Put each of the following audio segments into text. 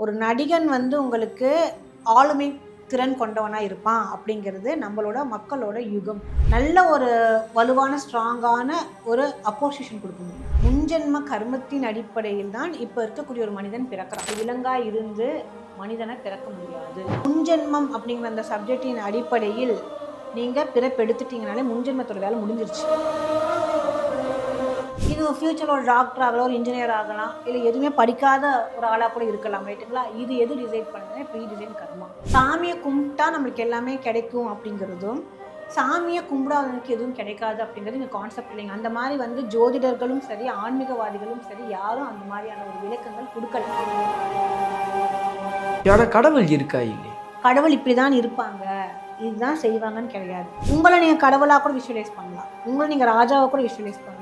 ஒரு நடிகன் வந்து உங்களுக்கு ஆளுமை திறன் கொண்டவனா இருப்பான் அப்படிங்கிறது நம்மளோட மக்களோட யுகம். நல்ல ஒரு வலுவான ஸ்ட்ராங்கான ஒரு அப்போசிஷன் கொடுக்க முடியும். முன்ஜென்ம கர்மத்தின் அடிப்படையில் தான் இப்போ இருக்கக்கூடிய ஒரு மனிதன் பிறக்கிறான். விலங்கா இருந்து மனிதனை பிறக்க முடியாது. முன்ஜென்மம் அப்படிங்கிற அந்த சப்ஜெக்டின் அடிப்படையில் நீங்க பிறப்பெடுத்துட்டீங்கனாலே முன்ஜென்மத்தோட வேலை முடிஞ்சிருச்சு. இது ஃபியூச்சரில் ஒரு டாக்டர் ஆகலாம், ஒரு இன்ஜினியர் ஆகலாம், இல்லை எதுவுமே படிக்காத ஒரு ஆளாக கூட இருக்கலாம், ரைட்டுங்களா? இது எது டிசைட் பண்ணுதுன்னா ப்ரீ டிசைன் கர்மா. சாமியை கும்பிட்டா நம்மளுக்கு எல்லாமே கிடைக்கும் அப்படிங்கிறதும், சாமியை கும்பிடாதவனுக்கு எதுவும் கிடைக்காது அப்படிங்கிறது இங்கே கான்செப்ட் இல்லைங்க. அந்த மாதிரி வந்து ஜோதிடர்களும் சரி, ஆன்மீகவாதிகளும் சரி, யாரும் அந்த மாதிரியான ஒரு விளக்கங்கள் கொடுக்கல. கடவுள் இருக்கா இல்லை? கடவுள் இப்படிதான் இருப்பாங்க, இதுதான் செய்வாங்கன்னு கிடையாது. உங்களை நீங்கள் கடவுளாக கூட விஷுவலைஸ் பண்ணலாம், உங்களை நீங்கள் ராஜாவை கூட விஷுவலைஸ் பண்ணலாம்.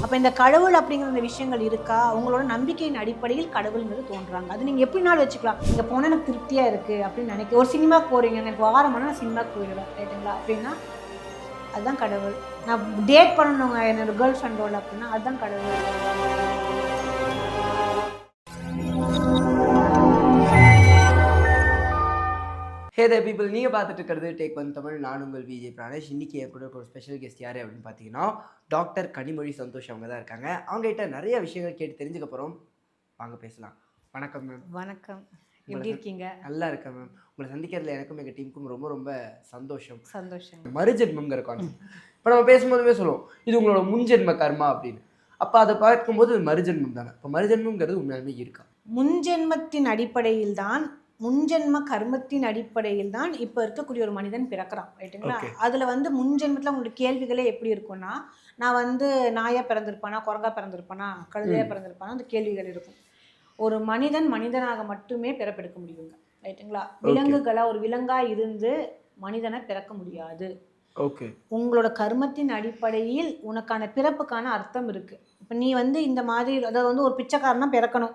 அப்போ இந்த கடவுள் அப்படிங்கிற இந்த விஷயங்கள் இருக்கா, உங்களோட நம்பிக்கையின் அடிப்படையில் கடவுள்ங்கிறது தோன்றாங்க. அது நீங்கள் எப்படினாலும் வச்சுக்கலாம். இங்கே போனால் எனக்கு திருப்தியாக இருக்குது அப்படின்னு நினைக்க, ஒரு சினிமாவுக்கு போகிறீங்க, எனக்கு வாரமான நான் சினிமாவுக்கு போயிடுவேன், ரைட்டுங்களா? அப்படின்னா அதுதான் கடவுள். நான் டேட் பண்ணணுங்க என்னோட கேர்ள் ஃப்ரெண்டோட அப்படின்னா அதுதான் கடவுள். ஹே தேர் பீப்புள், நீங்கள் பார்த்துட்டு இருக்கிறது டேக் ஒன் தமிழ். நான் உங்கள் விஜய் பிராணேஷ். இன்றைக்கி என் கூட ஒரு ஸ்பெஷல் கெஸ்ட் யார் அப்படின்னு பார்த்தீங்கன்னா டாக்டர் கனிமொழி சந்தோஷ் அவங்க தான் இருக்காங்க. அவங்ககிட்ட நிறைய விஷயங்கள் கேட்டு தெரிஞ்சுக்க போகிறோம். வாங்க பேசலாம். வணக்கம் மேம். வணக்கம், எப்படி இருக்கீங்க? நல்லா இருக்கேன் மேம். உங்களை சந்திக்கிறதுல எனக்கும் எங்கள் டீமுக்கும் ரொம்ப ரொம்ப சந்தோஷம். மறுஜென்மங்கிற கான்செப்ட் இப்போ நம்ம பேசும்போதுமே சொல்லுவோம், இது உங்களோட முன்ஜென்ம கர்மா அப்படின்னு. அப்போ அதை பார்க்கும்போது இது மறுஜென்மம் தானே. இப்போ மறுஜென்மங்கிறது உண்மையாலுமே இருக்கா? முன்ஜென்மத்தின் அடிப்படையில் தான், முன்ஜென்ம கர்மத்தின் அடிப்படையில் தான் இப்போ இருக்கக்கூடிய ஒரு மனிதன் பிறக்கிறான், ரைட்டுங்களா? அதில் வந்து முன்ஜென்மத்தில் உங்களுக்கு கேள்விகளே எப்படி இருக்கும்னா, நான் வந்து நாயாக பிறந்திருப்பானா, குரங்கா பிறந்திருப்பானா, கழுதையாக பிறந்திருப்பானா, அந்த கேள்விகள் இருக்கும். ஒரு மனிதன் மனிதனாக மட்டுமே பிறப்பெடுக்க முடியுங்க, ரைட்டுங்களா? விலங்குகளாக ஒரு விலங்காக இருந்து மனிதனை பிறக்க முடியாது. ஓகே, உங்களோட கர்மத்தின் அடிப்படையில் உனக்கான பிறப்புக்கான அர்த்தம் இருக்குது. இப்போ நீ வந்து இந்த மாதிரி, அதாவது வந்து ஒரு பிச்சைக்காரனா பிறக்கணும்,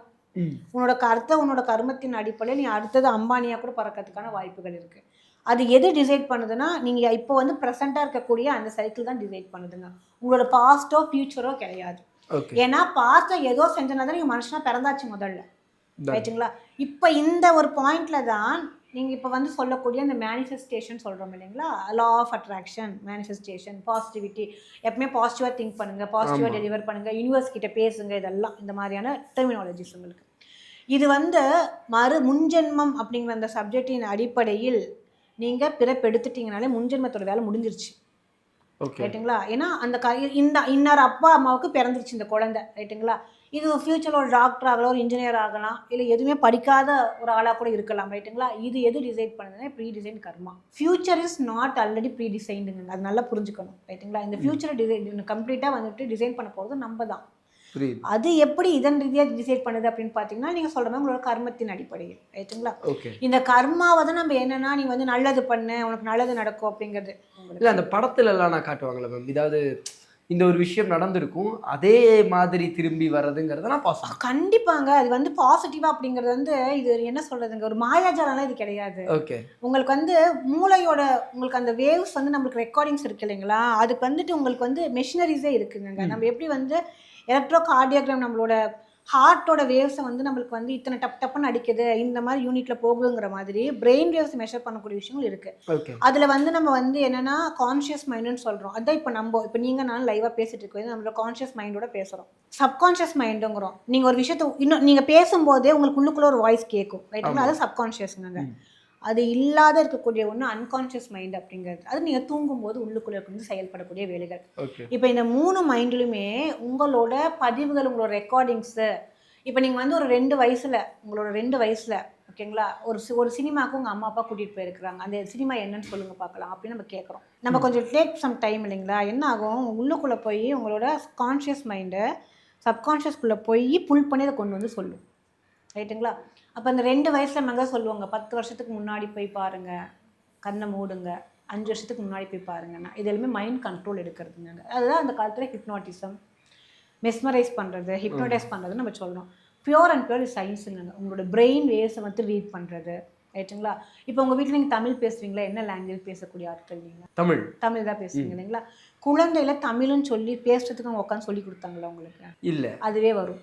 உன்னோட கர்மத்தின் அடிப்படையில் நீ அடுத்தது அம்பானியாக கூட பறக்கிறதுக்கான வாய்ப்புகள் இருக்குது. அது எது டிசைட் பண்ணுதுன்னா, நீங்கள் இப்போ வந்து ப்ரெசென்ட்டாக இருக்கக்கூடிய அந்த சைக்கிள் தான் டிசைட் பண்ணுதுங்க. உங்களோட பாஸ்ட்டோ ஃபியூச்சரோ கிடையாது. ஏன்னா பாஸ்ட்டை ஏதோ செஞ்சனா தான் நீங்கள் மனுஷனாக பிறந்தாச்சு முதல்ல, ரைட்டுங்களா? இப்போ இந்த ஒரு பாயிண்ட்ல தான் நீங்கள் இப்போ வந்து சொல்லக்கூடிய அந்த மேனிஃபெஸ்டேஷன் சொல்கிறோம் இல்லைங்களா? Law of attraction, manifestation, positivity. எப்பவுமே பாசிட்டிவாக திங்க் பண்ணுங்கள், பாசிட்டிவாக டெலிவர் பண்ணுங்கள், யூனிவர்ஸ் கிட்ட பேசுங்க, இதெல்லாம் இந்த மாதிரியான டெர்மினாலஜிஸ் உங்களுக்கு. இது வந்து முன்ஜென்மம் அப்படிங்கிற அந்த சப்ஜெக்டின் அடிப்படையில் நீங்கள் பிறப்பெடுத்துட்டீங்கனாலே முன்ஜென்மத்தோட வேலை முடிஞ்சிருச்சு, ரைட்டுங்களா? ஏன்னா அந்த இன்னொரு அப்பா அம்மாவுக்கு பிறந்துருச்சு இந்த குழந்தை, ரைட்டுங்களா? இது ஃபியூச்சரில் ஒரு டாக்டர் ஆகலாம், ஒரு இன்ஜினியர் ஆகலாம், இல்லை எதுவுமே படிக்காத ஒரு ஆளாக கூட இருக்கலாம், ரைட்டுங்களா? இது எது டிசைட் பண்ணுதுன்னா pre design karma. Future is not already pre டிசைன்டுங்க, அது நல்லா புரிஞ்சுக்கணும், ரைட்டுங்களா? இந்த ஃபியூச்சரை கம்ப்ளீட்டாக வந்துட்டு டிசைன் பண்ண போகிறது நம்ம தான். அது எப்படி இதன் ரீதியாக டிசைட் பண்ணுது அப்படின்னு பார்த்தீங்கன்னா, நீங்கள் சொல்கிற மாதிரி உங்களோட கர்மத்தின் அடிப்படையில், ரைட்டுங்களா? இந்த கர்மாவை தான் நம்ம என்னன்னா, நீ வந்து நல்லது பண்ணு, உனக்கு நல்லது நடக்கும் அப்படிங்கிறது. இல்லை, அந்த படத்துல எல்லாம் நான் காட்டுவாங்களே மேம், இதாவது இந்த ஒரு விஷயம் நடந்திருக்கும், அதே மாதிரி திரும்பி வர்றதுங்கிறதெல்லாம் பாசிட்டிவ். கண்டிப்பாங்க. அது வந்து பாசிட்டிவா அப்படிங்கிறது வந்து, இது என்ன சொல்றதுங்க, ஒரு மாயாஜாலம்லாம் இது கிடையாது. ஓகே, உங்களுக்கு வந்து மூளையோட உங்களுக்கு அந்த வேவ்ஸ் வந்து நம்மளுக்கு ரெக்கார்டிங்ஸ் இருக்கு இல்லைங்களா? அதுக்கு வந்துட்டு உங்களுக்கு வந்து மெஷினரிஸே இருக்குங்க. நம்ம எப்படி வந்து எலக்ட்ரோ கார்டியோகிராம், நம்மளோட ஹார்ட்டோட வேவ்ஸை வந்து நம்மளுக்கு வந்து இத்தனை டப்புன்னு அடிக்குது, இந்த மாதிரி யூனிட்ல போகுதுங்கிற மாதிரி பிரெயின் வேவ்ஸ் மெஷர் பண்ணக்கூடிய விஷயங்கள் இருக்கு. அதுல வந்து நம்ம வந்து என்னன்னா கான்ஷியஸ் மைண்டுன்னு சொல்றோம். அதான் இப்போ நீங்க நான் லைவா பேசிட்டு இருக்கோம், நம்மளோட கான்ஷியஸ் மைண்டோட பேசுறோம். சப்கான்ஷியஸ் மைண்டுங்கிறோம். நீங்க ஒரு விஷயத்த இன்னும் நீங்க பேசும்போதே உங்களுக்கு உள்ளுக்குள்ள ஒரு வாய்ஸ் கேட்கும், ரைட்டுங்களா? அது சப்கான்ஷியஸ்ங்க. அது இல்லாத இருக்கக்கூடிய ஒன்று அன்கான்ஷியஸ் மைண்ட் அப்படிங்கிறது. அது நீங்கள் தூங்கும்போது உள்ளுக்குள்ளே வந்து செயல்படக்கூடிய வேலைகள். இப்போ இந்த 3 மைண்ட்லையுமே உங்களோட பதிவுகள், உங்களோட ரெக்கார்டிங்ஸு. இப்போ நீங்கள் வந்து ஒரு 2 வயசில், உங்களோட 2 வயசில், ஓகேங்களா, ஒரு சினிமாவுக்கு உங்கள் அம்மா அப்பா கூட்டிகிட்டு போயிருக்கிறாங்க, அந்த சினிமா என்னன்னு சொல்லுங்கள் பார்க்கலாம் அப்படின்னு நம்ம கேட்குறோம். நம்ம கொஞ்சம் டேக் சம் டைம் இல்லைங்களா? என்ன ஆகும், உள்ளுக்குள்ளே போய் உங்களோட கான்ஷியஸ் மைண்டை சப்கான்ஷியஸ்குள்ளே போய் புல் பண்ணி அதை கொண்டு வந்து சொல்லும், ரைட்டுங்களா? அப்போ அந்த 2 வயசில் நம்ம தான் சொல்லுவாங்க, 10 வருஷத்துக்கு முன்னாடி போய் பாருங்கள், கண்ணை மூடுங்க, 5 வருஷத்துக்கு முன்னாடி போய் பாருங்கன்னா, இது எல்லாமே மைண்ட் கண்ட்ரோல் எடுக்கிறதுங்க. அதுதான் அந்த காலத்தில் ஹிப்னாட்டிசம், மெஸ்மரைஸ் பண்ணுறது, ஹிப்னோடைஸ் பண்ணுறதுன்னு நம்ம சொல்கிறோம். பியூர் அண்ட் பியூர் சயின்ஸுங்க. உங்களோட பிரெயின் வேவ்ஸை வந்து ரீட் பண்ணுறது, ரைட்டுங்களா? இப்போ உங்கள் வீட்டில் நீங்கள் தமிழ் பேசுவீங்களா? என்ன லாங்குவேஜ் பேசக்கூடிய ஆட்கள் நீங்கள்? தமிழ் தான் பேசுவீங்க இல்லைங்களா? குழந்தையில தமிழ்னு சொல்லி பேசுறதுக்கு அவங்க உட்காந்து சொல்லி கொடுத்தாங்களா உங்களுக்கு? இல்லை. அதுவே வரும்,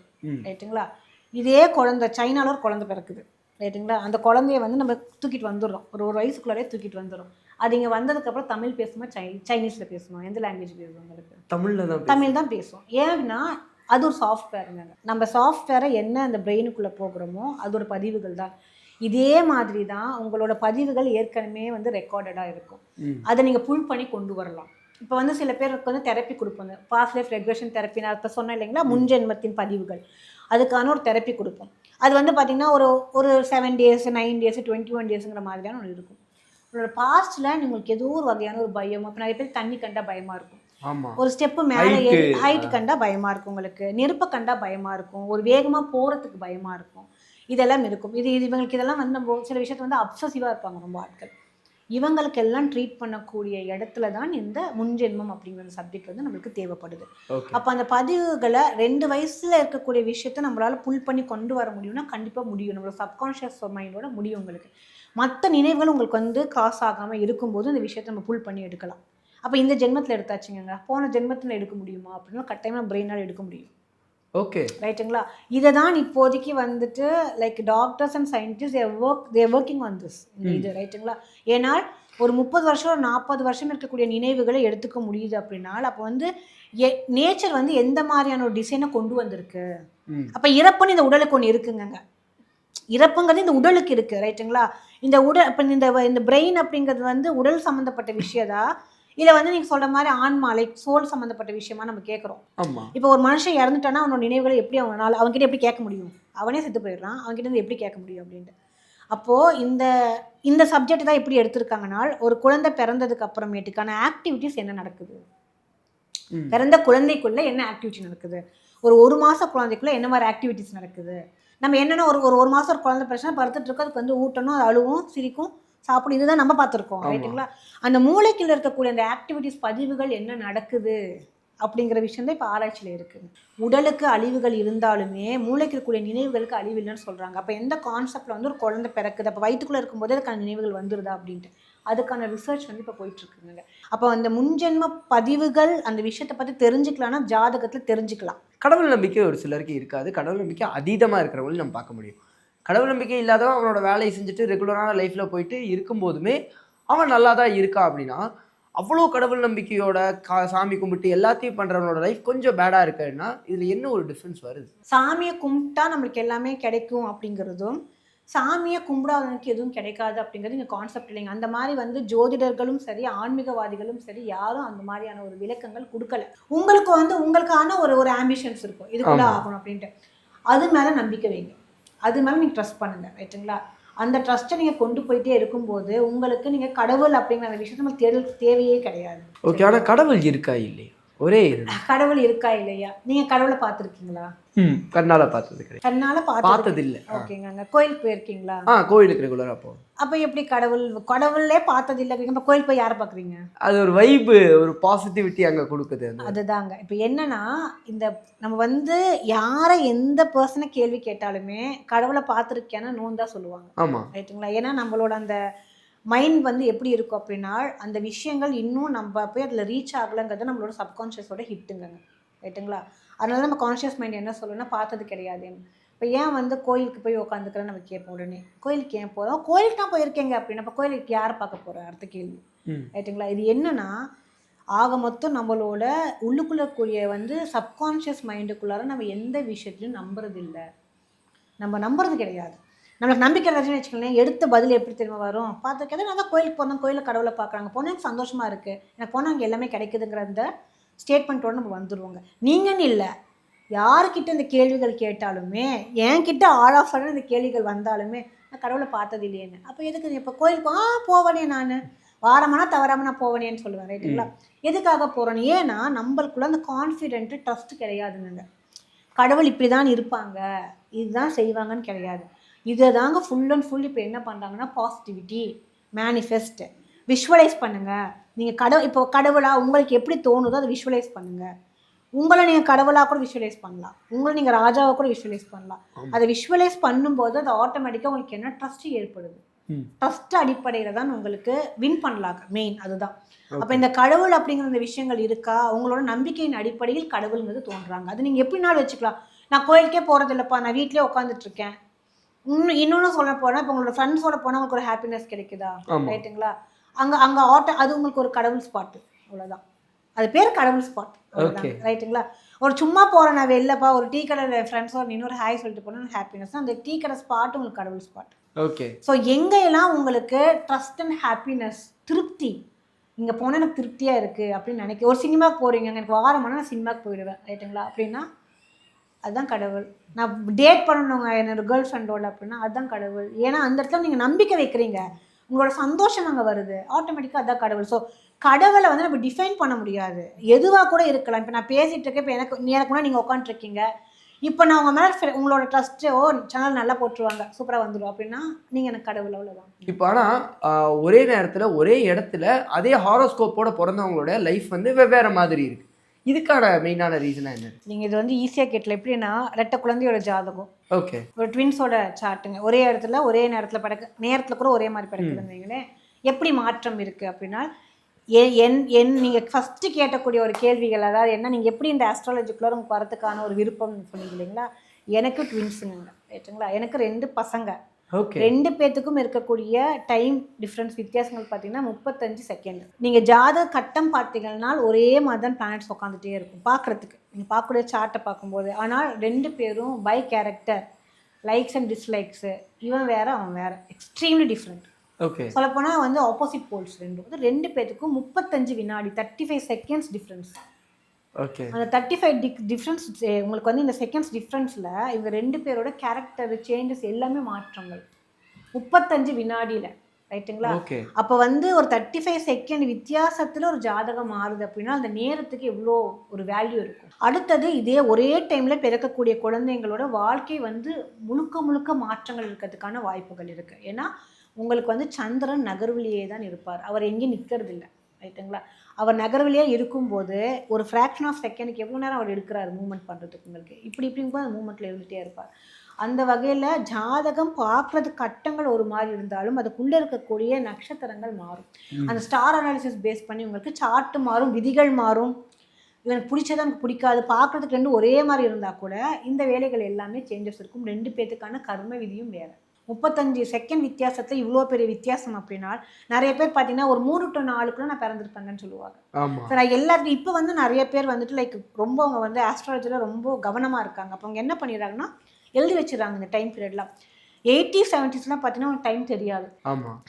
ரைட்டுங்களா? இதே குழந்தை சைனால ஒரு குழந்தை பிறக்குது ரைட்டுங்களா, அந்த குழந்தைய வந்து நம்ம தூக்கிட்டு வந்துடுறோம், ஒரு வயசுக்குள்ளாரே தூக்கிட்டு வந்துடும். அது இங்கே வந்ததுக்கப்புறம் தமிழ் பேசுமா சைனீஸில் பேசணும், எந்த லாங்குவேஜ் பேசும் உங்களுக்கு? தமிழ் தான் பேசும். ஏன்னா அது ஒரு சாஃப்ட்வேருங்க. நம்ம சாஃப்ட்வேரை என்ன அந்த பிரெயினுக்குள்ளே போகிறோமோ அதோட பதிவுகள் தான். இதே மாதிரி தான் உங்களோட பதிவுகள் ஏற்கனவே வந்து ரெக்கார்டடாக இருக்கும். அதை நீங்கள் புல் பண்ணி கொண்டு வரலாம். இப்போ வந்து சில பேருக்கு வந்து தெரப்பி கொடுப்பாங்க, பாஸ்ட் லைஃப் ரெக்ரெஷன் தெரப்பி. நான் இப்போ சொன்னேன் இல்லைங்களா, முன்ஜென்மத்தின் பதிவுகள், அதுக்கான ஒரு தெரப்பி கொடுப்போம். அது வந்து பார்த்திங்கன்னா ஒரு 7 days 9 days 21 daysங்கிற மாதிரியான ஒன்று இருக்கும். உங்களோட பாஸ்ட்டில் உங்களுக்கு ஏதோ ஒரு வகையான ஒரு பயம். இப்போ நிறைய பேர் தண்ணி கண்டா பயமாக இருக்கும், ஒரு ஸ்டெப்பு மேலே ஏறி ஹைட்டு கண்டா பயமாக இருக்கும், உங்களுக்கு நெருப்பை கண்டா பயமாக இருக்கும், ஒரு வேகமாக போகிறதுக்கு பயமாக இருக்கும், இதெல்லாம் இருக்கும். இவங்களுக்கு இதெல்லாம் வந்து நம்ம சில விஷயத்துல வந்து அப்சசிவாக இருப்பாங்க ரொம்ப ஆட்கள். இவங்களுக்கெல்லாம் ட்ரீட் பண்ணக்கூடிய இடத்துல தான் இந்த முன்ஜென்மம் அப்படிங்கிற சப்ஜெக்ட் வந்து நம்மளுக்கு தேவைப்படுது. அப்போ அந்த பதிவுகளை 2 வயசில் இருக்கக்கூடிய விஷயத்த நம்மளால் புல் பண்ணி கொண்டு வர முடியும்னா கண்டிப்பாக முடியும். நம்மளோட சப்கான்ஷியஸ் மைண்டோட முடியும் உங்களுக்கு. மற்ற நினைவுகள் உங்களுக்கு வந்து கிராஸ் ஆகாமல் இருக்கும்போது இந்த விஷயத்தை நம்ம புல் பண்ணி எடுக்கலாம். அப்போ இந்த ஜென்மத்தில் எடுத்தாச்சுங்க, போன ஜென்மத்தில் எடுக்க முடியுமா அப்படின்னா கட்டாயமாக பிரெயினால் எடுக்க முடியும். ஓகே ரைட்டுங்களா. இதை தான் இப்போதைக்கு வந்துட்டு like doctors and scientist there working on this இந்த இது ரைட்டுங்களா. ஏன்னால் ஒரு 30 வருஷம் ஒரு 40 வருஷம் இருக்கக்கூடிய நினைவுகளை எடுத்துக்க முடியுது அப்படின்னால் அப்போ வந்து நேச்சர் வந்து எந்த மாதிரியான ஒரு டிசைனை கொண்டு வந்திருக்கு. அப்போ இறப்புன்னு இந்த உடலுக்கு ஒன்று இருக்குங்க. இறப்புங்கிறது இந்த உடலுக்கு இருக்குது ரைட்டுங்களா. இந்த உடல் இப்போ இந்த பிரெயின் அப்படிங்கிறது வந்து உடல் சம்மந்தப்பட்ட விஷயதா இல்லை வந்து நீங்கள் சொல்கிற மாதிரி ஆன்மா லைக் சோல் சம்மந்தப்பட்ட விஷயமா நம்ம கேட்குறோம். இப்போ ஒரு மனுஷன் இறந்துட்டானா அவனோட நினைவுகளை எப்படி அவன்கிட்ட எப்படி கேட்க முடியும்? அவனே செத்து போயிடுறான், அவன்கிட்ட இருந்து எப்படி கேட்க முடியும் அப்படின்ட்டு. அப்போது இந்த சப்ஜெக்ட் தான் எப்படி எடுத்திருக்காங்கன்னா, ஒரு குழந்தை பிறந்ததுக்கு அப்புறமேட்டுக்கான ஆக்டிவிட்டிஸ் என்ன நடக்குது, பிறந்த குழந்தைக்குள்ளே என்ன ஆக்டிவிட்டி நடக்குது, ஒரு மாத குழந்தைக்குள்ளே என்ன மாதிரி ஆக்டிவிட்டிஸ் நடக்குது. நம்ம என்னென்னா ஒரு மாதம் ஒரு குழந்தை பிரச்சனை படுத்துட்டு இருக்கோம், அதுக்கு வந்து ஊட்டணும், அது அழுவும் சிரிக்கும் சாப்பிடும், இதுதான் நம்ம பார்த்துருக்கோம் ரைட்டுங்களா. அந்த மூளைக்குள்ள இருக்கக்கூடிய அந்த ஆக்டிவிட்டிஸ் பதிவுகள் என்ன நடக்குது அப்படிங்கிற விஷயம் தான் இப்போ ஆராய்ச்சியில் இருக்குது. உடலுக்கு அழிவுகள் இருந்தாலுமே மூளைக்கு இருக்கக்கூடிய நினைவுகளுக்கு அழிவு இல்லைன்னு சொல்கிறாங்க. அப்போ எந்த கான்செப்டில் வந்து ஒரு குழந்தை பிறக்குது, அப்போ வயிற்றுக்குள்ளே இருக்கும்போதே அதுக்கான நினைவுகள் வந்துடுதா அப்படின்ட்டு அதுக்கான ரிசர்ச் வந்து இப்போ போயிட்டுருக்குங்க. அப்போ அந்த முன்ஜென்ம பதிவுகள் அந்த விஷயத்தை பற்றி தெரிஞ்சுக்கலாம்னா ஜாதகத்தில் தெரிஞ்சுக்கலாம். கடவுள் நம்பிக்கை ஒரு சிலருக்கு இருக்காது, கடவுள் நம்பிக்கை அதீதமாக இருக்கிறவங்களும் நம்ம பார்க்க முடியும். கடவுள் நம்பிக்கை இல்லாதவன் அவனோட வேலையை செஞ்சுட்டு ரெகுலரான லைஃப்பில் போயிட்டு இருக்கும்போதுமே அவன் நல்லா தான் இருக்கான் அப்படின்னா, அவ்வளோ கடவுள் நம்பிக்கையோட சாமி கும்பிட்டு எல்லாத்தையும் பண்ணுறவனோட லைஃப் கொஞ்சம் பேடாக இருக்குன்னா இதில் என்ன ஒரு டிஃப்ரென்ஸ் வருது? சாமியை கும்பிட்டா நம்மளுக்கு எல்லாமே கிடைக்கும் அப்படிங்கிறதும் சாமியை கும்பிடாதவனுக்கு எதுவும் கிடைக்காது அப்படிங்கிறது இங்கே கான்செப்ட் இல்லைங்க. அந்த மாதிரி வந்து ஜோதிடர்களும் சரி ஆன்மீகவாதிகளும் சரி யாரும் அந்த மாதிரியான ஒரு விளக்கங்கள் கொடுக்கல. உங்களுக்கு வந்து உங்களுக்கான ஒரு ஆம்பிஷன்ஸ் இருக்கும், இது கூட ஆகணும் அப்படின்ட்டு, அது மேலே நம்பிக்கை வைங்க, அது மேலே நீங்கள் ட்ரஸ்ட் பண்ணுங்கள் ரைட்டுங்களா. அந்த ட்ரஸ்ட்டை நீங்கள் கொண்டு போயிட்டே இருக்கும்போது உங்களுக்கு நீங்கள் கடவுள் அப்படிங்கிற அந்த விஷயத்தை நமக்கு தேவையே கிடையாது. ஓகே, ஆனால் கடவுள் இருக்கா இல்லையா? ஒரே கடவுள் இருக்கா இல்லையா, நீங்கள் கடவுளை பார்த்துருக்கீங்களா? கண்ணால் பார்த்தது கிடையாது. கண்ணால் பார்த்தது இல்லை. ஓகேங்க, கோயிலுக்கு போயிருக்கீங்களா? கோயிலுக்கு ரெகுலராக போகும். அப்போ எப்படி கடவுளே பார்த்தது இல்லை, இப்போ கோயில் போய் யாரை பார்க்குறீங்க? அது ஒரு வைப்பு, ஒரு பாசிட்டிவிட்டி அங்கே கொடுக்குது. அதுதாங்க. இப்போ என்னன்னா இந்த நம்ம வந்து யாரை எந்த பர்சனை கேள்வி கேட்டாலுமே கடவுளை பார்த்துருக்கேன்னா நோன் தான் சொல்லுவாங்க. ஆமாம் ரைட்டுங்களா. ஏன்னா நம்மளோட அந்த மைண்ட் வந்து எப்படி இருக்கும் அப்படின்னா அந்த விஷயங்கள் இன்னும் நம்ம போய் அதில் ரீச் ஆகலைங்கிறது நம்மளோட சப்கான்ஷியஸோட ஹிட்டுங்க ரைட்டுங்களா. அதனால நம்ம கான்ஷியஸ் மைண்ட் என்ன சொல்லணும்னா பார்த்தது கிடையாதுன்னு. இப்போ ஏன் வந்து கோயிலுக்கு போய் உட்காந்துக்கிறேன்னு நம்ம கேட்போம் உடனே, கோயிலுக்கு ஏன் போகிறோம்? கோயிலுக்கு தான் போயிருக்கேங்க அப்படின்னா அப்போ கோயிலுக்கு யாரை பார்க்க போகிறோம் அடுத்த கேள்வி ரைட்டுங்களா. இது என்னன்னா ஆக மொத்தம் நம்மளோட உள்ளுக்குள்ளே கூடிய வந்து சப்கான்ஷியஸ் மைண்டுக்குள்ளார நம்ம எந்த விஷயத்துலையும் நம்புறது கிடையாது. நம்மளுக்கு நம்பிக்கை இருந்துச்சுன்னு வச்சுக்கோங்களேன், எடுத்த பதில் எப்படி தெரியுமா வரும்? பார்த்துருக்கேன் நான் தான் கோயிலுக்கு போனேன், கோயிலில் கடவுளை பார்க்குறாங்க, போனால் எனக்கு சந்தோஷமாக இருக்குது, எனக்கு போனால் அங்கே எல்லாமே கிடைக்குதுங்கிற அந்த ஸ்டேட்மெண்ட்டோடு நம்ம வந்துடுவோங்க. நீங்கன்னு இல்லை, யாருக்கிட்ட இந்த கேள்விகள் கேட்டாலுமே என்கிட்ட ஆல் ஆஃப் சடன் இந்த கேள்விகள் வந்தாலுமே நான் கடவுளை பார்த்தது இல்லையேன்னு. அப்போ எதுக்கு இப்போ கோயிலுக்கு போவனே, நான் வாரமானா தவறாமல் நான் போவனேன்னு சொல்லுவேன் ரைட்டுங்களா. எதுக்காக போகிறேன்னு, ஏன்னா நம்மளுக்குள்ள அந்த கான்ஃபிடென்ட்டு ட்ரஸ்ட் கிடையாதுங்க. கடவுள் இப்படி தான் இருப்பாங்க, இதுதான் செய்வாங்கன்னு கிடையாது. இதை தாங்க ஃபுல் அண்ட் ஃபுல் இப்போ என்ன பண்ணுறாங்கன்னா பாசிட்டிவிட்டி மேனிஃபெஸ்ட் விஷுவலைஸ் பண்ணுங்கள். நீங்கள் இப்போ கடவுளாக உங்களுக்கு எப்படி தோணுதோ அதை விஷுவலைஸ் பண்ணுங்கள். உங்களை நீங்கள் கடவுளாக கூட விஷுவலைஸ் பண்ணலாம், உங்களை நீங்கள் ராஜாவை கூட விஷுவலைஸ் பண்ணலாம். அதை விஷுவலைஸ் பண்ணும்போது அது ஆட்டோமேட்டிக்காக உங்களுக்கு என்ன ட்ரஸ்ட் ஏற்படுது. ட்ரஸ்ட் அடிப்படையில் தான் உங்களுக்கு வின் பண்ணலாம் மெயின், அதுதான். அப்போ இந்த கடவுள் அப்படிங்கிற இந்த விஷயங்கள் இருக்கா, உங்களோட நம்பிக்கையின் அடிப்படையில் கடவுள்ங்கிறது தோன்றாங்க. அது நீங்கள் எப்படினாலும் வச்சுக்கலாம். நான் கோயிலுக்கே போகிறது இல்லைப்பா, நான் வீட்டிலே உட்காந்துட்டு இருக்கேன். இன்னொன்று சொல்ல போனால், இப்போ உங்களோட ஃப்ரெண்ட்ஸோட போனால் உங்களுக்கு ஒரு ஹாப்பினஸ் கிடைக்குதா? ரைட்டுங்களா? அங்கே அங்கே அது உங்களுக்கு ஒரு கடவுள் ஸ்பாட்டு, அவ்வளோதான். அது பேர் கடவுள் ஸ்பாட், அவ்வளோதான். ரைட்டுங்களா? ஒரு சும்மா போகிறேன் நான் வெளிலப்பா, ஒரு டீ கடையில் ஃப்ரெண்ட்ஸோட இன்னொரு ஹாய் சொல்லிட்டு போனால் ஹாப்பினஸ். அந்த டீ கடை ஸ்பாட் உங்களுக்கு கடவுள் ஸ்பாட். ஓகே. ஸோ எங்கெல்லாம் உங்களுக்கு ட்ரஸ்ட் அண்ட் ஹாப்பினஸ், திருப்தி, இங்கே போனால் எனக்கு திருப்தியாக இருக்குது அப்படின்னு நினைக்க, ஒரு சினிமாவுக்கு போகிறீங்க, எனக்கு வாரமான நான் சினிமாவுக்கு போயிடுவேன், ரைட்டுங்களா? அப்படின்னா அதுதான் கடவுள். நான் டேட் பண்ணணுங்க என்னோட கேர்ள் ஃப்ரெண்டோட அப்படின்னா அதுதான் கடவுள். ஏன்னா அந்த இடத்துல நீங்கள் நம்பிக்கை வைக்கிறீங்க, உங்களோட சந்தோஷம் அங்கே வருது, ஆட்டோமேட்டிக்காக அதுதான் கடவுள். ஸோ கடவுளை வந்து நம்ம டிஃபைன் பண்ண முடியாது, எதுவாக கூட இருக்கலாம். இப்போ நான் பேசிகிட்டு இருக்கேன், இப்போ எனக்கு முன்னாடி நீங்கள் உட்காந்துருக்கீங்க, இப்போ நான் உங்கள் மேலே உங்களோட ட்ரஸ்ட்டு, சேனல் நல்லா போட்டுருவாங்க, சூப்பராக வந்துடும் அப்படின்னா நீங்கள் எனக்கு கடவுள், அவ்வளோதான். இப்போ ஆனால் ஒரே நேரத்தில் ஒரே இடத்துல அதே ஹாரோஸ்கோப்போட பிறந்தவங்களோட லைஃப் வந்து வெவ்வேறு மாதிரி இருக்குது. இதுக்கான மெயினான ரீசனாக என்ன? நீங்கள் இது வந்து ஈஸியாக கேட்டல. எப்படின்னா, ரெட்டை குழந்தையோட ஜாதகம், ஓகே, ஒரு ட்வின்ஸோட சார்ட்டுங்க, ஒரே இடத்துல ஒரே நேரத்தில் கூட ஒரே மாதிரி பிறக்குதுன்னு எப்படி மாற்றம் இருக்குது அப்படின்னா, நீங்கள் ஃபஸ்ட்டு கேட்டக்கூடிய ஒரு கேள்விகள், அதாவது என்ன, நீங்கள் எப்படி இந்த ஆஸ்ட்ராலஜிக்குள்ளே உங்களுக்கு வரதுக்கான ஒரு விருப்பம் சொன்னீங்க இல்லைங்களா? எனக்கு ட்வின்ஸுங்க, ரைட்டுங்களா? எனக்கு 2 பசங்க. ஓகே. 2 பேத்துக்கும் இருக்கக்கூடிய டைம் டிஃப்ரென்ஸ் வித்தியாசங்கள் பார்த்தீங்கன்னா 35 செகண்ட். நீங்கள் ஜாதக கட்டம் பார்த்தீங்கன்னா ஒரே மாதிரி தான் பிளானட்ஸ் உட்காந்துட்டே இருக்கும் பார்க்குறதுக்கு, நீங்கள் பார்க்கக்கூடிய சார்ட்டை பார்க்கும்போது. ஆனால் 2 பேரும் பை கேரக்டர், லைக்ஸ் அண்ட் டிஸ்லைக்ஸு, இவன் வேறு அவன் வேறு, எக்ஸ்ட்ரீம்லி டிஃப்ரெண்ட். ஓகே. சொல்லப்போனால் வந்து ஆப்போசிட் போல்ஸ். 2 பேத்துக்கும் 35 வினாடி, 35 செகண்ட்ஸ் டிஃப்ரென்ஸ். ஓகே. அந்த 35 டிஃப்ரென்ஸ் உங்களுக்கு வந்து இந்த செகண்ட்ஸ் டிஃப்ரென்ஸில் இவங்க 2 பேரோட கேரக்டர் சேஞ்சஸ் எல்லாமே மாற்றங்கள் 35 வினாடியில், ரைட்டுங்களா? அப்போ வந்து ஒரு 35 செகண்ட் வித்தியாசத்தில் ஒரு ஜாதகம் மாறுது அப்படின்னா அந்த நேரத்துக்கு எவ்வளோ ஒரு வேல்யூ இருக்கும். அடுத்தது இதே ஒரே டைமில் பிறக்கக்கூடிய குழந்தைங்களோட வாழ்க்கை வந்து முழுக்க மாற்றங்கள் இருக்கிறதுக்கான வாய்ப்புகள் இருக்குது. ஏன்னா உங்களுக்கு வந்து சந்திரன் நகர்விலேயே தான் இருப்பார், அவர் எங்கேயும் நிற்கிறது இல்லை, ரைட்டுங்களா? அவர் நகர்விலேயே இருக்கும்போது ஒரு ஃப்ராக்ஷன் ஆஃப் செகண்டுக்கு எவ்வளோ நேரம் அவர் எடுக்கிறார் மூவ்மெண்ட் பண்ணுறதுக்கு, உங்களுக்கு இப்படிங்கும்போது அந்த மூவ்மெண்ட்டில் இருந்துகிட்டே இருப்பார். அந்த வகையில் ஜாதகம் பார்க்குறது கட்டங்கள் ஒரு மாதிரி இருந்தாலும் அதுக்குள்ளே இருக்கக்கூடிய நட்சத்திரங்கள் மாறும். அந்த ஸ்டார் அனாலிசிஸ் பேஸ் பண்ணி உங்களுக்கு சார்ட்டு மாறும், விதிகள் மாறும். எனக்கு பிடிச்சது எனக்கு பிடிக்காது, பார்க்குறதுக்கு 2 ஒரே மாதிரி இருந்தால் கூட இந்த வேலைகள் எல்லாமே சேஞ்சஸ் இருக்கும். 2 பேத்துக்கான கர்ம விதியும் வேறு. 35 செகண்ட் வித்தியாசத்தில் இவ்வளோ பெரிய வித்தியாசம் அப்படின்னா, நிறைய பேர் பார்த்தீங்கன்னா ஒரு 3 to 4 நான் பிறந்திருப்பேங்கன்னு சொல்லுவாங்க. ஸோ நான் எல்லாருக்கும் இப்போ வந்து நிறைய பேர் வந்துட்டு லைக் ரொம்ப அவங்க வந்து ஆஸ்ட்ராலஜியில் ரொம்ப கவனமாக இருக்காங்க. அப்போ அவங்க என்ன பண்ணிடுறாங்கன்னா எழுதி வச்சுருக்காங்க இந்த டைம் பீரியட்லாம். 80s 70sலாம் பார்த்தீங்கன்னா அவங்க டைம் தெரியாது.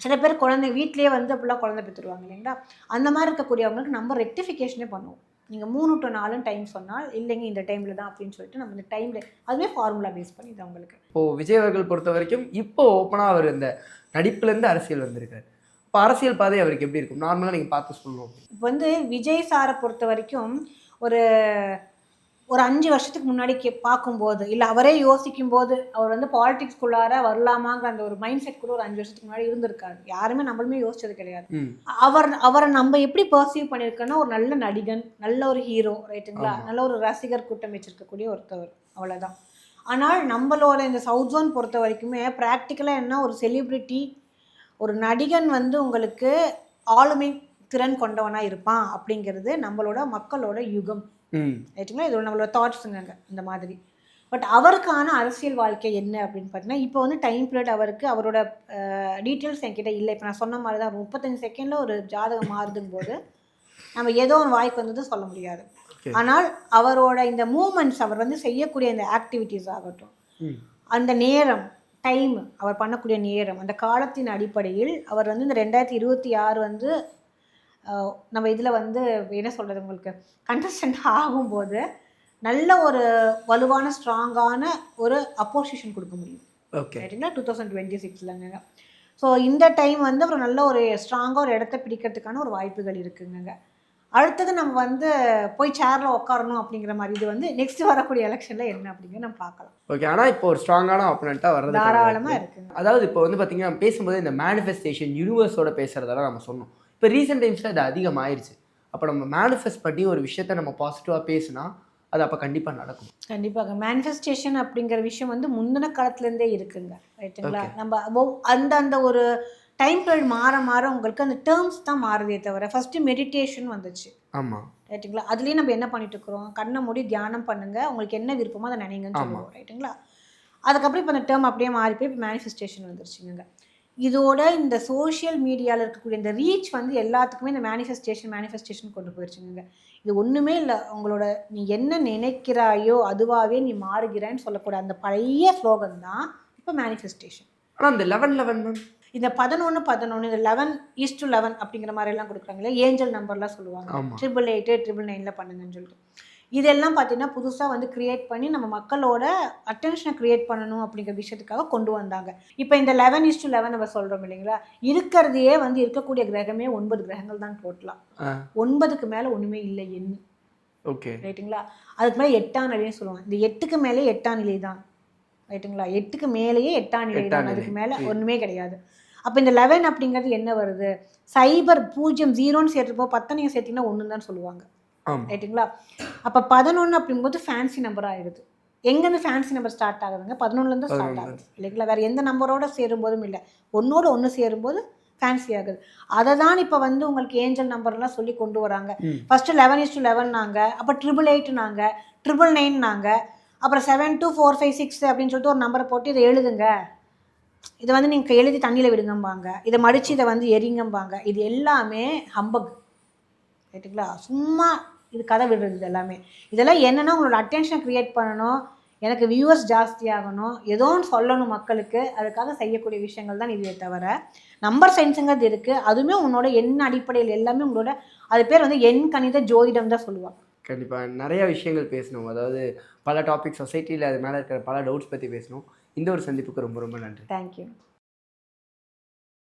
சில பேர் குழந்தை வீட்லேயே வந்து அப்படிலாம் குழந்தை பெற்றுருவாங்க இல்லைங்களா? அந்த மாதிரி இருக்கக்கூடியவங்களுக்கு நம்ம ரெக்டிஃபிகேஷனே பண்ணுவோம். நீங்கள் 3 to 4 டைம் சொன்னால் இல்லைங்க இந்த டைமில் தான் அப்படின்னு சொல்லிட்டு நம்ம இந்த டைமில் அதுவே ஃபார்முலா பேஸ் பண்ணி இது அவங்களுக்கு. இப்போது விஜய் அவர்கள் பொறுத்த வரைக்கும் இப்போ ஓப்பனாக அவர் இந்த நடிப்புலேருந்து அரசியல் வந்திருக்காரு. இப்போ அரசியல் பாதை அவருக்கு எப்படி இருக்கும் நார்மலாக நீங்கள் பார்த்து சொல்லணும்? இப்போ வந்து விஜய் சாரை பொறுத்த வரைக்கும் ஒரு 5 வருஷத்துக்கு முன்னாடி பார்க்கும்போது, இல்லை அவரே யோசிக்கும் போது, அவர் வந்து பாலிடிக்ஸ்குள்ளார வரலாமாங்கிற அந்த ஒரு மைண்ட் செட் கூட ஒரு 5 வருஷத்துக்கு முன்னாடி இருந்திருக்காரு. யாருமே நம்மளுமே யோசிச்சது கிடையாது. அவரை நம்ம எப்படி பர்சீவ் பண்ணியிருக்கோன்னா ஒரு நல்ல நடிகன், நல்ல ஒரு ஹீரோ, ரைட்டுங்களா? நல்ல ஒரு ரசிகர் கூட்டம் வச்சிருக்கக்கூடிய ஒருத்தவர், அவ்வளோதான். ஆனால் நம்மளோட இந்த சவுத் ஜோன் பொறுத்த வரைக்குமே ப்ராக்டிக்கலாக என்ன, ஒரு செலிப்ரிட்டி, ஒரு நடிகன் வந்து உங்களுக்கு ஆளுமை திறன் கொண்டவனாக இருப்பான் அப்படிங்கிறது நம்மளோட மக்களோட யுகம், ரைட்டுங்களா? இது நம்மளோட தாட்ஸுங்க இந்த மாதிரி. பட் அவருக்கான அரசியல் வாழ்க்கை என்ன அப்படின்னு பார்த்தீங்கன்னா, இப்போ வந்து டைம் பீரியட் அவருக்கு அவரோட டீட்டெயில்ஸ் என்கிட்ட இல்லை. இப்போ நான் சொன்ன மாதிரி தான் 35 செகண்டில் ஒரு ஜாதகம் மாறுதுங்க போது நம்ம ஏதோ ஒரு வாய்க்கு வந்தது சொல்ல முடியாது. ஆனால் அவரோட இந்த மூமெண்ட்ஸ், அவர் வந்து செய்யக்கூடிய இந்த ஆக்டிவிட்டீஸ் ஆகட்டும், அந்த நேரம், டைம், அவர் பண்ணக்கூடிய நேரம், அந்த காலத்தின் அடிப்படையில் அவர் வந்து இந்த 2026 வந்து நம்ம இதில் வந்து என்ன சொல்கிறது, உங்களுக்கு கண்டஸ்டன்ட் ஆகும்போது நல்ல ஒரு வலுவான ஸ்ட்ராங்கான ஒரு அப்போசிஷன் கொடுக்க முடியும். ரைட்டுங்களா? 2026லங்க. ஸோ இந்த டைம் வந்து அப்புறம் நல்ல ஒரு ஸ்ட்ராங்காக ஒரு இடத்த பிடிக்கிறதுக்கான ஒரு வாய்ப்புகள் இருக்குங்க. அடுத்தது நம்ம வந்து போய் சேரில் உட்காரணும் அப்படிங்கிற மாதிரி இது வந்து நெக்ஸ்ட் வரக்கூடிய எலெக்ஷனில் என்ன அப்படிங்கிற நம்ம பார்க்கலாம். ஓகே. ஆனால் இப்போ ஒரு ஸ்ட்ராங்கான ஆப்போனண்ட்டாக வர்றது தாராளமாக இருக்குங்க. அதாவது இப்போ வந்து பார்த்தீங்கன்னா நம்ம பேசும்போது இந்த மேனிஃபெஸ்டேஷன் யூனிவர்ஸோட பேசுகிறதெல்லாம் நம்ம சொன்னோம். இப்போ ரீசெண்ட் டைம்ஸில் அது அதிகமாகிடுச்சு. அப்போ நம்ம மேனிஃபெஸ்ட் பண்ணி ஒரு விஷயத்த நம்ம பாசிட்டிவாக பேசினா அது அப்போ கண்டிப்பாக நடக்கும். கண்டிப்பாக மேனிஃபெஸ்டேஷன் அப்படிங்கிற விஷயம் வந்து முந்தின காலத்துலேருந்தே இருக்குங்க, ரைட்டுங்களா? நம்ம அந்த ஒரு டைம் பீரியட் மாற மாற உங்களுக்கு அந்த டேர்ம்ஸ் தான் மாறுதே தவிர ஃபஸ்ட்டு மெடிடேஷன் வந்துச்சு. ஆமாம். ரைட்டுங்களா? அதுலேயே நம்ம என்ன பண்ணிட்டு இருக்கிறோம், கண்ணை மூடி தியானம் பண்ணுங்க, உங்களுக்கு என்ன விருப்பமோ அதை நினைங்கன்னு சொல்லுவோம். ரைட்டுங்களா? அதுக்கப்புறம் இப்போ அந்த டேர்ம் அப்படியே மாறி போய் இப்போ மேனிஃபெஸ்டேஷன் வந்துருச்சுங்க. இதோட இந்த சோஷியல் மீடியாவில் இருக்கக்கூடிய இந்த ரீச் வந்து எல்லாத்துக்குமே இந்த மேனிஃபெஸ்டேஷன் கொண்டு போயிடுச்சுங்க. இது ஒன்றுமே இல்லை, உங்களோட நீ என்ன நினைக்கிறாயோ அதுவாகவே நீ மாறுகிறேன்னு சொல்லக்கூடிய அந்த பழைய ஸ்லோகன் தான் இப்போ மேனிஃபெஸ்டேஷன். ஆனால் அந்த 11 மேம், இந்த 11 இந்த 11:11 அப்படிங்கிற மாதிரிலாம் கொடுக்குறாங்களே, ஏஞ்சல் நம்பர்லாம் சொல்லுவாங்க. 888 999 பண்ணுங்கன்னு சொல்லிட்டு இதெல்லாம் பார்த்தீங்கன்னா புதுசாக வந்து கிரியேட் பண்ணி நம்ம மக்களோட அட்டென்ஷனை கிரியேட் பண்ணணும் அப்படிங்கிற விஷயத்துக்காக கொண்டு வந்தாங்க. இப்போ இந்த 11:11 நம்ம சொல்கிறோம் இல்லைங்களா, இருக்கிறதையே வந்து இருக்கக்கூடிய கிரகமே 9 கிரகங்கள் தான் டோட்டலாக. 9க்கு மேலே ஒன்றுமே இல்லை எண்ணு. ஓகே, ரைட்டுங்களா? அதுக்கு மேலே 8ஆம் நிலைன்னு சொல்லுவாங்க. இந்த 8க்கு மேலே 8ஆம் நிலை தான். ரைட்டுங்களா? 8க்கு மேலேயே 8ஆம் நிலை தான், அதுக்கு மேலே ஒன்றுமே கிடையாது. அப்போ இந்த 11 அப்படிங்கிறது என்ன வருது, சைபர் 0 0ன்னு சேர்த்துப்போ 10 நீங்கள் சேர்த்திங்கன்னா 1 தான் சொல்லுவாங்க. ரைட்டுங்களா? அப்போ 11 அப்படிங்கும்போது ஃபேன்சி நம்பர் ஆகிடுது. எங்கேருந்து ஃபேன்சி நம்பர் ஸ்டார்ட் ஆகுதுங்க, 11லேருந்து ஸ்டார்ட் ஆகுது இல்லைங்களா? வேறு எந்த நம்பரோட சேரும்போதும் இல்லை, ஒன்னோட ஒன்று சேரும்போது ஃபேன்சி ஆகுது. அதை தான் இப்போ வந்து உங்களுக்கு ஏஞ்சல் நம்பர்லாம் சொல்லி கொண்டு வராங்க. ஃபஸ்ட்டு 11:11 அப்புறம் 888 999 அப்புறம் 72456 அப்படின்னு சொல்லிட்டு ஒரு நம்பரை போட்டு இதை எழுதுங்க, இதை வந்து நீங்கள் எழுதி தண்ணியில் விடுங்கம்பாங்க, இதை மடித்து இதை வந்து எரிங்கம்பாங்க. இது எல்லாமே ஹம்பக். ரைட்டுங்களா? சும்மா இது கதை விடுறது. இது எல்லாமே இதெல்லாம் என்னென்னா உங்களோட அட்டென்ஷனை க்ரியேட் பண்ணணும், எனக்கு வியூவர்ஸ் ஜாஸ்தியாகணும், ஏதோ ஒன்று சொல்லணும் மக்களுக்கு, அதுக்காக செய்யக்கூடிய விஷயங்கள் தான் இதுவே தவிர நம்பர் சயின்ஸுங்கிறது இருக்குது. அதுவுமே உன்னோட எண் அடிப்படையில் எல்லாமே உங்களோட, அது பேர் வந்து எண் கணித ஜோதிடம் தான் சொல்லுவாங்க. கண்டிப்பாக நிறைய விஷயங்கள் பேசணும், அதாவது பல டாபிக் சொசைட்டியில் அது மேலே இருக்கிற பல டவுட்ஸ் பற்றி பேசணும். இந்த ஒரு சந்திப்புக்கு ரொம்ப ரொம்ப நன்றி. தேங்க்யூ.